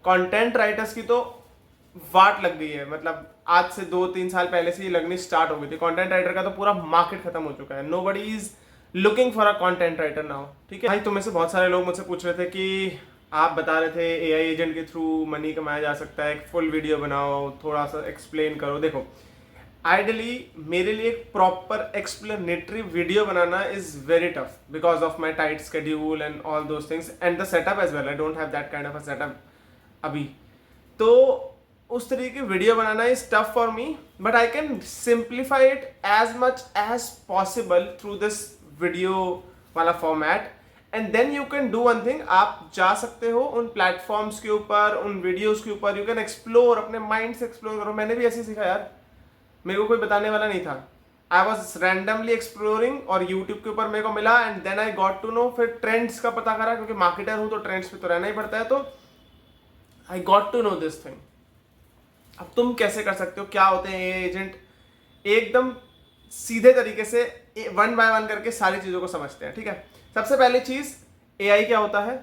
Content writers की तो वाट लग गई है, मतलब आज से 2-3 साल पहले से ये लगनी स्टार्ट हो गई थी। कंटेंट राइटर का तो पूरा मार्केट खत्म हो चुका है। Nobody is looking for a content writer now. ठीक है भाई, तुम में से बहुत सारे लोग मुझसे पूछ रहे थे कि आप बता रहे थे एआई एजेंट के थ्रू मनी कमाया जा सकता है, एक फुल वीडियो बनाओ, थोड़ा सा एक्सप्लेन करो। देखो, आइडली मेरे लिए एक प्रॉपर एक्सप्लेनेटरी वीडियो बनाना is very tough because of my tight schedule and all those things and the setup as well. I don't have that kind of a setup अभी। तो उस तरीके की वीडियो बनाना is tough for me, but I can simplify it as much as possible through this video वाला format. And then you can do one thing, आप जा सकते हो उन प्लेटफॉर्म्स के ऊपर, उन वीडियोस के ऊपर, यू कैन एक्सप्लोर, अपने माइंड से एक्सप्लोर करो। मैंने भी ऐसे ही सीखा यार, मेरे को कोई बताने वाला नहीं था। आई वॉज रैंडमली एक्सप्लोरिंग और यूट्यूब के ऊपर मेरे को मिला and then I got to know. फिर ट्रेंड्स का पता करा, क्योंकि मार्केटर हूं तो ट्रेंड्स पे तो रहना ही पड़ता है। तो I got to know this thing. अब तुम कैसे कर सकते हो, क्या होते हैं ये एजेंट, एकदम सीधे तरीके से वन बाय वन करके सारी चीजों को समझते हैं। ठीक है, सबसे पहली चीज, एआई क्या होता है।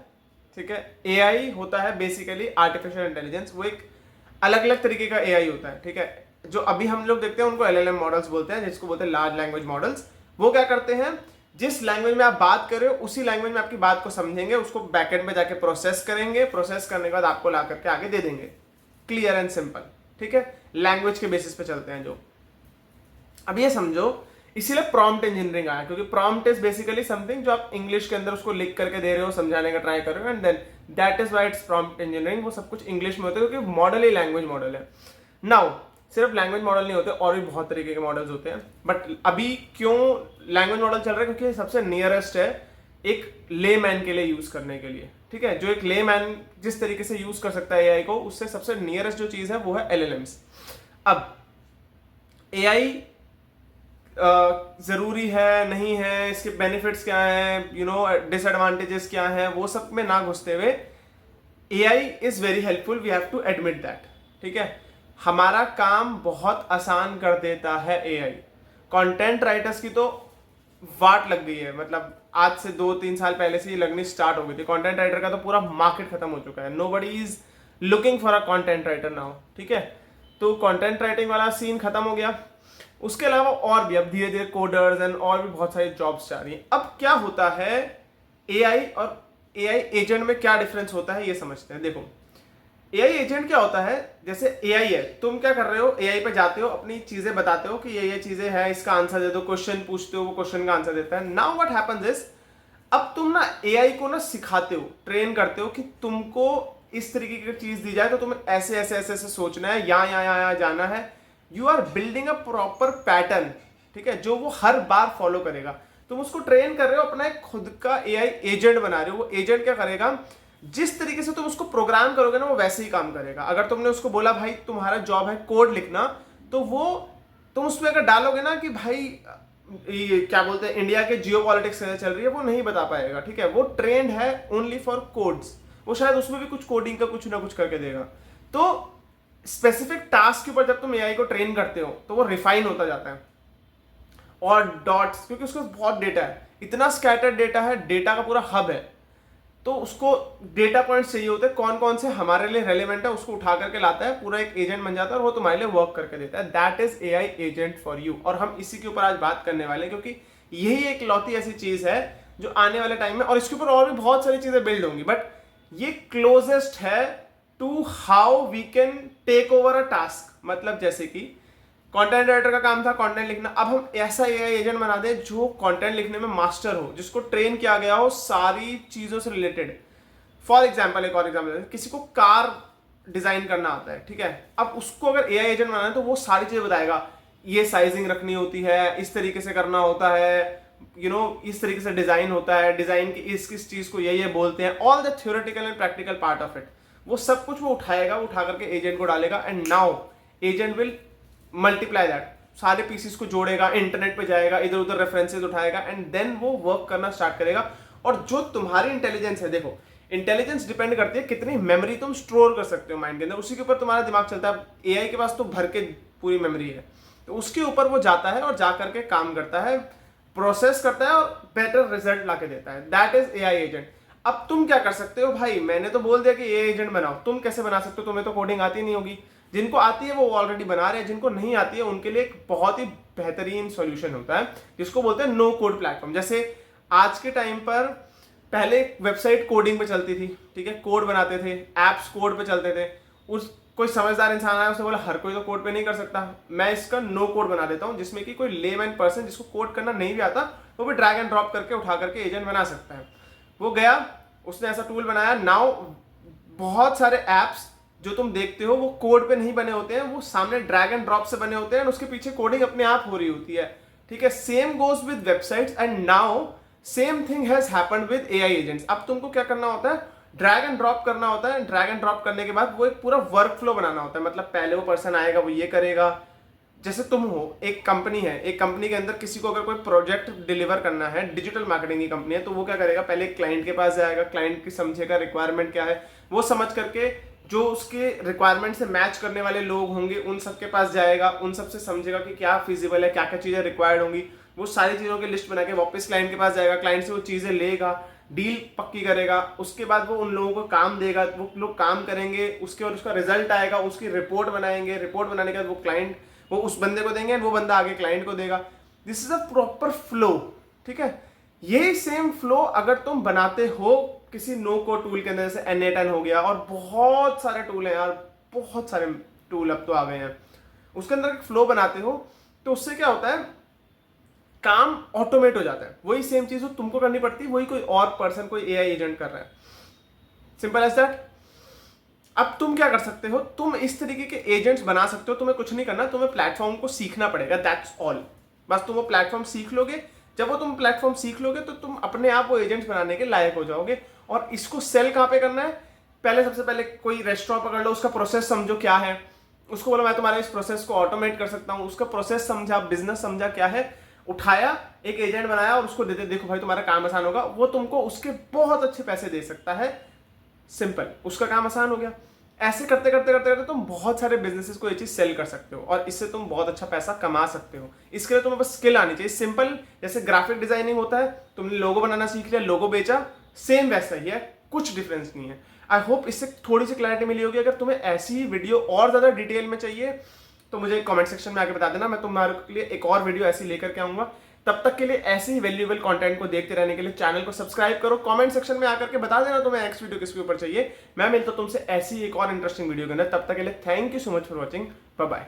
ठीक है, एआई होता है बेसिकली आर्टिफिशियल इंटेलिजेंस। वो एक अलग अलग तरीके का एआई होता है। ठीक है, जो अभी हम लोग देखते हैं उनको एलएलएम मॉडल्स बोलते हैं, जिसको बोलते हैं लार्ज लैंग्वेज मॉडल्स। वो क्या करते हैं, जिस लैंग्वेज में आप बात कर रहे हो उसी लैंग्वेज में आपकी बात को समझेंगे, उसको बैकएंड में जाके प्रोसेस करेंगे, प्रोसेस करने के बाद आपको ला करके आगे दे देंगे। Clear and simple. ठीक है, लैंग्वेज के बेसिस पे चलते हैं जो। अब ये समझो, इसीलिए प्रॉम्प्ट इंजीनियरिंग आया, क्योंकि प्रॉम्प्ट इज बेसिकली समथिंग जो आप इंग्लिश के अंदर उसको लिख करके दे रहे हो, समझाने का ट्राई कर रहे हो, and then that is why it's prompt engineering. वो सब कुछ इंग्लिश में होता है क्योंकि मॉडल ही लैंग्वेज मॉडल है। नाउ सिर्फ लैंग्वेज मॉडल नहीं होते, और भी बहुत तरीके के मॉडल्स होते हैं, बट अभी क्यों लैंग्वेज मॉडल चल रहा है, क्योंकि सबसे नियरेस्ट है एक ले मैन के लिए यूज करने के लिए। ठीक है, जो एक ले मैन जिस तरीके से यूज कर सकता है एआई को, उससे सबसे नियरेस्ट जो चीज है वो है एलएलएम्स। अब एआई जरूरी है नहीं है, इसके बेनिफिट्स क्या हैं, यू नो डिसएडवांटेजेस क्या हैं, वो सब में ना घुसते हुए, AI is very helpful, we have to admit that. ठीक है, हमारा काम बहुत आसान कर देता है एआई। कंटेंट राइटर्स की तो वाट लग गई है, मतलब आज से 2-3 साल पहले से ये लगनी स्टार्ट हो गई थी। कंटेंट राइटर का तो पूरा मार्केट खत्म हो चुका है। Nobody is looking for a content writer now. ठीक है, तो कंटेंट राइटिंग वाला सीन खत्म हो गया। उसके अलावा और भी अब धीरे धीरे कोडर्स एंड और भी बहुत सारी जॉब्स जा रही हैं। अब क्या होता है, एआई और एआई एजेंट में क्या डिफरेंस होता है ये समझते हैं। देखो, एआई एजेंट क्या होता है, जैसे एआई है, तुम क्या कर रहे हो, एआई पे जाते हो, अपनी चीजें बताते हो कि ये चीजें हैं, इसका आंसर दे दो, क्वेश्चन पूछते हो, वो क्वेश्चन का आंसर देता है। नाउ व्हाट हैपेंस इज, अब तुम ना एआई को ना सिखाते हो, ट्रेन करते हो कि तुमको इस तरीके की चीज दी जाए तो तुम्हें ऐसे ऐसे ऐसे ऐसे सोचना है, यहाँ जाना है। You are building a proper pattern. ठीक है, जो वो हर बार फॉलो करेगा। तुम उसको ट्रेन कर रहे हो, अपना एक खुद का एआई एजेंट बना रहे हो। वो एजेंट क्या करेगा, जिस तरीके से तुम उसको प्रोग्राम करोगे ना, वो वैसे ही काम करेगा। अगर तुमने उसको बोला भाई तुम्हारा जॉब है कोड लिखना, तो वो तुम उसमें अगर डालोगे ना कि भाई ये क्या बोलते हैं, इंडिया के जियो पॉलिटिक्स चल रही है, वो नहीं बता पाएगा। ठीक है, वो ट्रेंड है ओनली फॉर कोड्स, वो शायद उसमें भी कुछ कोडिंग का कुछ ना कुछ करके देगा। तो स्पेसिफिक टास्क के ऊपर जब तुम एआई को ट्रेन करते हो तो वो रिफाइन होता जाता है। और डॉट्स, क्योंकि उसको बहुत डेटा है, इतना स्कैटर्ड डेटा है, डेटा का पूरा हब है, तो उसको डेटा पॉइंट्स चाहिए होते हैं, कौन कौन से हमारे लिए रेलेवेंट है, उसको उठा करके लाता है, पूरा एक एजेंट बन जाता है और वो तुम्हारे लिए वर्क करके देता है। That is AI agent for you. और हम इसी के ऊपर आज बात करने वाले हैं, क्योंकि यही एक लौती ऐसी चीज है जो आने वाले टाइम में, और इसके ऊपर और भी बहुत सारी चीजें बिल्ड होंगी, बट ये क्लोजेस्ट है to how we can take over a task. मतलब जैसे कि कंटेंट राइटर का काम था कंटेंट लिखना, अब हम ऐसा एआई एजेंट बना दें जो कंटेंट लिखने में मास्टर हो, जिसको ट्रेन किया गया हो सारी चीजों से रिलेटेड। फॉर एग्जाम्पल, एक और एग्जाम्पल, किसी को कार डिजाइन करना आता है। ठीक है, अब उसको अगर एआई एजेंट बनाना है तो वो सारी चीजें बताएगा, ये साइजिंग रखनी होती है, इस तरीके से करना होता है, यू नो इस तरीके से डिजाइन होता है, डिजाइन की इस किस चीज को ये बोलते हैं, all the theoretical and practical part of it. वो सब कुछ वो उठाएगा, उठा करके एजेंट को डालेगा, and now agent will multiply that, सारे पीसीस को जोड़ेगा, इंटरनेट पे जाएगा, इधर उधर रेफरेंसेस उठाएगा, एंड देन वो वर्क करना स्टार्ट करेगा। और जो तुम्हारी इंटेलिजेंस है, देखो इंटेलिजेंस डिपेंड करती है कितनी मेमोरी तुम स्टोर कर सकते हो माइंड के अंदर, उसी के ऊपर तुम्हारा दिमाग चलता है। एआई के पास तो भर के पूरी मेमोरी है, तो उसके ऊपर वो जाता है और जा करके काम करता है, प्रोसेस करता है और बेटर रिजल्ट ला के देता है। That is AI agent. अब तुम क्या कर सकते हो भाई, मैंने तो बोल दिया कि ये एजेंट बनाओ, तुम कैसे बना सकते हो, तुम्हें तो कोडिंग आती नहीं होगी। जिनको आती है वो ऑलरेडी बना रहे हैं, जिनको नहीं आती है उनके लिए एक बहुत ही बेहतरीन सॉल्यूशन होता है जिसको बोलते हैं नो कोड प्लेटफॉर्म। जैसे आज के टाइम पर पहले वेबसाइट कोडिंग पे चलती थी, ठीक है, कोड बनाते थे, एप्स कोड पे चलते थे। उस कोई समझदार इंसान आया, उसने बोला हर कोई तो कोड पे नहीं कर सकता, मैं इसका नो कोड बना देता हूं जिसमें कि कोई लेमैन पर्सन जिसको कोड करना नहीं भी आता वो भी ड्रैग एंड ड्रॉप करके उठा करके एजेंट बना सकता है। वो गया, उसने ऐसा टूल बनाया। नाउ बहुत सारे एप्स जो तुम देखते हो वो कोड पे नहीं बने होते हैं, वो सामने ड्रैग एंड ड्रॉप से बने होते हैं और उसके पीछे कोडिंग अपने आप हो रही होती है, ठीक है। Same goes with websites and now same thing has happened with AI agents. अब तुमको क्या करना होता है, ड्रैग एंड ड्रॉप करना होता है। ड्रैग एंड ड्रॉप करने के बाद वो एक पूरा वर्क फ्लो बनाना होता है। मतलब पहले वो पर्सन आएगा, वो ये करेगा। जैसे तुम हो, एक कंपनी है, एक कंपनी के अंदर किसी को अगर कोई प्रोजेक्ट डिलीवर करना है, डिजिटल मार्केटिंग की कंपनी है, तो वो क्या करेगा, पहले क्लाइंट के पास जाएगा, क्लाइंट की समझेगा रिक्वायरमेंट क्या है, वो समझ करके जो उसके रिक्वायरमेंट से मैच करने वाले लोग होंगे उन सबके पास जाएगा, उन सबसे समझेगा कि क्या फिजिबल है, क्या क्या चीजें रिक्वायर्ड होंगी, वो सारी चीजों की लिस्ट बना के वापस क्लाइंट के पास जाएगा, क्लाइंट से वो चीजें लेगा, डील पक्की करेगा। उसके बाद वो उन लोगों को काम देगा, वो लोग काम करेंगे, उसके और उसका रिजल्ट आएगा, उसकी रिपोर्ट बनाएंगे, रिपोर्ट बनाने के बाद वो क्लाइंट वो उस बंदे को देंगे, वो बंदा आगे क्लाइंट को देगा। This is a proper flow, ठीक है। यही सेम फ्लो अगर तुम बनाते हो किसी नो कोड टूल के अंदर, जैसे N8N हो गया, और बहुत सारे टूल हैं यार, बहुत सारे टूल अब तो आ गए हैं, उसके अंदर एक फ्लो बनाते हो तो उससे क्या होता है, काम ऑटोमेट हो जाता है। वही सेम चीज तुमको करनी पड़ती है, वही कोई और पर्सन, कोई एआई एजेंट कर रहा है। Simple as that. अब तुम क्या कर सकते हो, तुम इस तरीके के एजेंट्स बना सकते हो। तुम्हें कुछ नहीं करना, तुम्हें प्लेटफॉर्म को सीखना पड़ेगा, दैट्स ऑल। बस तुम वो प्लेटफॉर्म सीख लोगे। जब वो तुम प्लेटफॉर्म सीख लोगे तो तुम अपने आप वो एजेंट्स बनाने के लायक हो जाओगे। और इसको सेल कहाँ पे करना है, पहले सबसे पहले कोई रेस्टोरेंट पकड़ लो, उसका प्रोसेस समझो क्या है, उसको बोलो मैं तुम्हारे इस प्रोसेस को ऑटोमेट कर सकता हूँ। उसका प्रोसेस समझा, बिजनेस समझा क्या है, उठाया, एक एजेंट बनाया और उसको देते, देखो भाई तुम्हारा काम आसान होगा। वो तुमको उसके बहुत अच्छे पैसे दे सकता है, सिंपल, उसका काम आसान हो गया। ऐसे करते करते करते करते तुम बहुत सारे बिजनेसेस को ये चीज सेल कर सकते हो और इससे तुम बहुत अच्छा पैसा कमा सकते हो। इसके लिए तुम्हें बस स्किल आनी चाहिए, सिंपल। जैसे ग्राफिक डिजाइनिंग होता है, तुमने लोगो बनाना सीख लिया, लोगो बेचा, सेम वैसा ही है, कुछ डिफरेंस नहीं है। आई होप इससे थोड़ी सी क्लैरिटी मिली होगी। अगर तुम्हें ऐसी वीडियो और ज्यादा डिटेल में चाहिए तो मुझे कमेंट सेक्शन में आके बता देना, मैं तुम्हारे लिए एक और वीडियो ऐसी लेकर के आऊंगा। तब तक के लिए ऐसे ही वैल्यूएबल कंटेंट को देखते रहने के लिए चैनल को सब्सक्राइब करो। कमेंट सेक्शन में आकर के बता देना तुम्हें नेक्स्ट वीडियो किसके ऊपर चाहिए। मैं मिलता हूं तुमसे ऐसी एक और इंटरेस्टिंग वीडियो के अंदर। तब तक के लिए thank you so much for watching, bye bye.